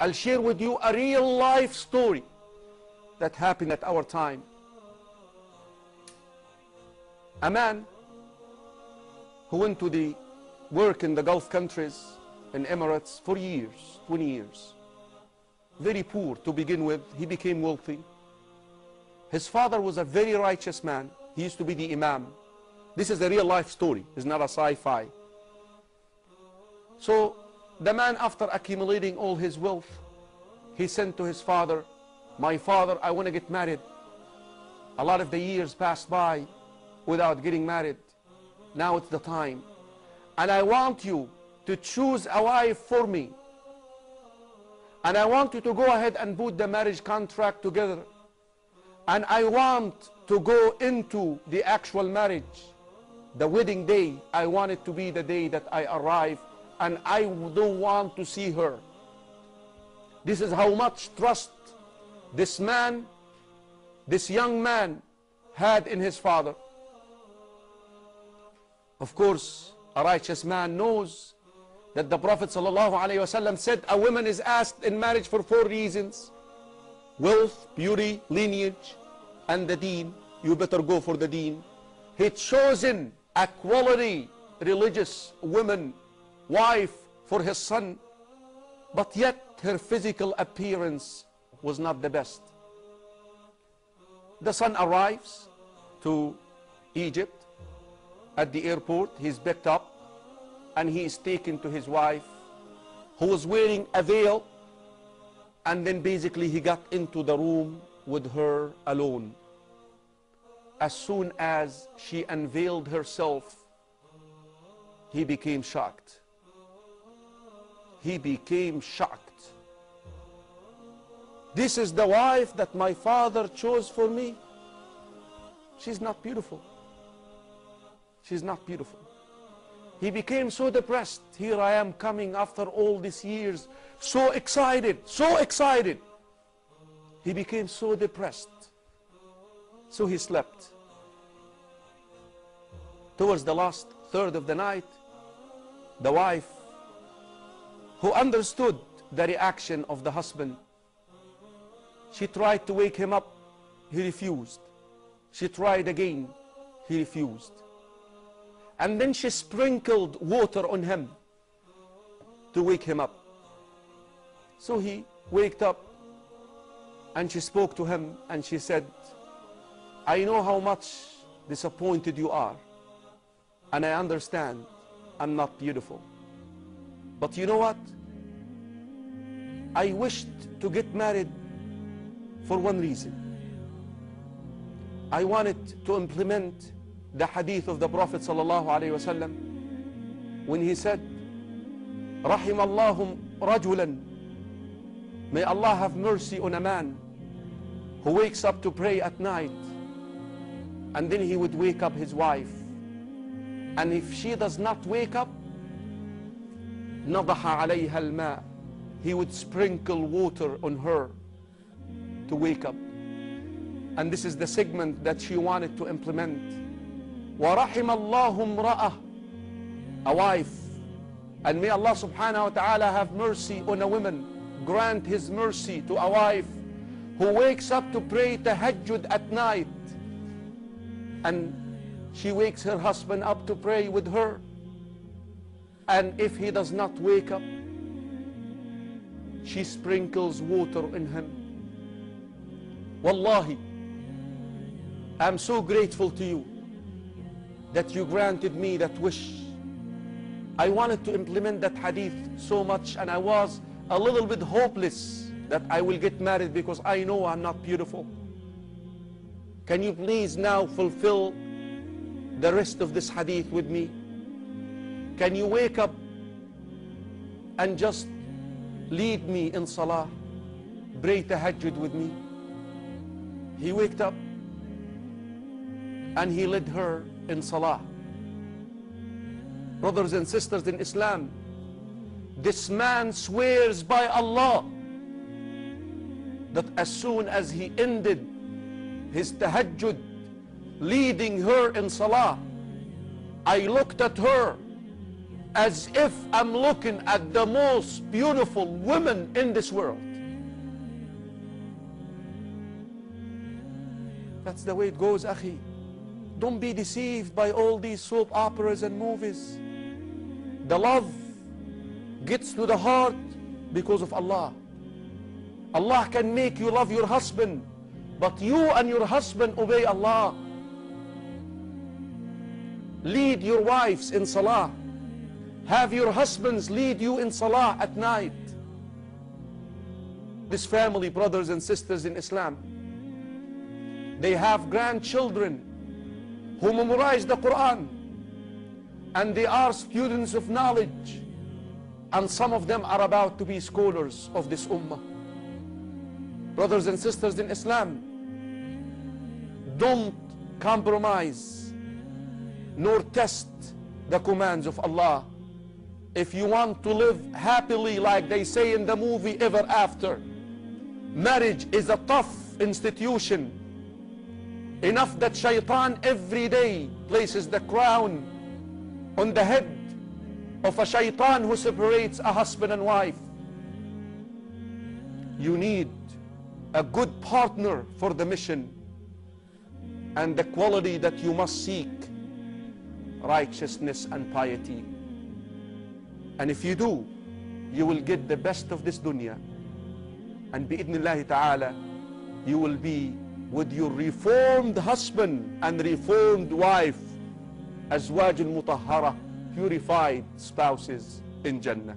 I'll share with you a real life story that happened at our time. A man who went to the work in the Gulf countries, in Emirates, for years, 20 years. Very poor to begin with, he became wealthy. His father was a very righteous man. He used to be the imam. This is a real life story, it's not a sci-fi. So the man, after accumulating all his wealth, he sent to his father, "My father, I want to get married. A lot of the years passed by without getting married. Now it's the time. And I want you to choose a wife for me. And I want you to go ahead and put the marriage contract together. And I want to go into the actual marriage. The wedding day, I want it to be the day that I arrive, and I don't want to see her." This is how much trust this man, this young man, had in his father. Of course, a righteous man knows that the Prophet ﷺ said a woman is asked in marriage for 4 reasons: wealth, beauty, lineage, and the deen. You better go for the deen. He'd chosen a quality religious woman, wife for his son, but yet her physical appearance was not the best. The son arrives to Egypt. At the airport, he's picked up and he is taken to his wife, who was wearing a veil, and then basically he got into the room with her alone. As soon as she unveiled herself, he became shocked. He became shocked. "This is the wife that my father chose for me? She's not beautiful. She's not beautiful." He became so depressed. Here I am coming after all these years, so excited, so excited. He became so depressed. So he slept. Towards the last third of the night, the wife, who understood the reaction of the husband, she tried to wake him up. He refused. She tried again. He refused. And then she sprinkled water on him to wake him up. So he waked up and she spoke to him and she said, "I know how much disappointed you are, and I understand I'm not beautiful. But you know what? I wished to get married for one reason. I wanted to implement the hadith of the Prophet ﷺ when he said, رحم الله رجلا, may Allah have mercy on a man who wakes up to pray at night, and then he would wake up his wife, and if she does not wake up, نضح عليها الماء, he would sprinkle water on her to wake up. And this is the segment that she wanted to implement. وَرَحِمَ اللَّهُ امْرَأَةً, a wife, and may Allah subhanahu wa ta'ala have mercy on a woman, grant his mercy to a wife who wakes up to pray tahajjud at night, and she wakes her husband up to pray with her, and if he does not wake up, she sprinkles water in him. Wallahi, I'm so grateful to you that you granted me that wish. I wanted to implement that hadith so much, and I was a little bit hopeless that I will get married because I know I'm not beautiful. Can you please now fulfill the rest of this hadith with me? Can you wake up and just lead me in salah, pray tahajjud with me? He waked up and he led her in salah. Brothers and sisters in Islam, this man swears by Allah that as soon as he ended his tahajjud, leading her in salah, I looked at her as if I'm looking at the most beautiful women in this world. That's the way it goes, akhi. Don't be deceived by all these soap operas and movies. The love gets to the heart because of Allah. Allah can make you love your husband, but you and your husband obey Allah. Lead your wives in salah. Have your husbands lead you in salah at night. This family, brothers and sisters in Islam, they have grandchildren who memorize the Quran, and they are students of knowledge, and some of them are about to be scholars of this ummah. Brothers and sisters in Islam, don't compromise nor test the commands of Allah. If you want to live happily, like they say in the movie Ever After, marriage is a tough institution. Enough that shaitan every day places the crown on the head of a shaitan who separates a husband and wife. You need a good partner for the mission, and the quality that you must seek: righteousness and piety. And if you do, you will get the best of this dunya, and bi'idhnillahi ta'ala, you will be with your reformed husband and reformed wife, azwajul mutahhara, purified spouses in Jannah.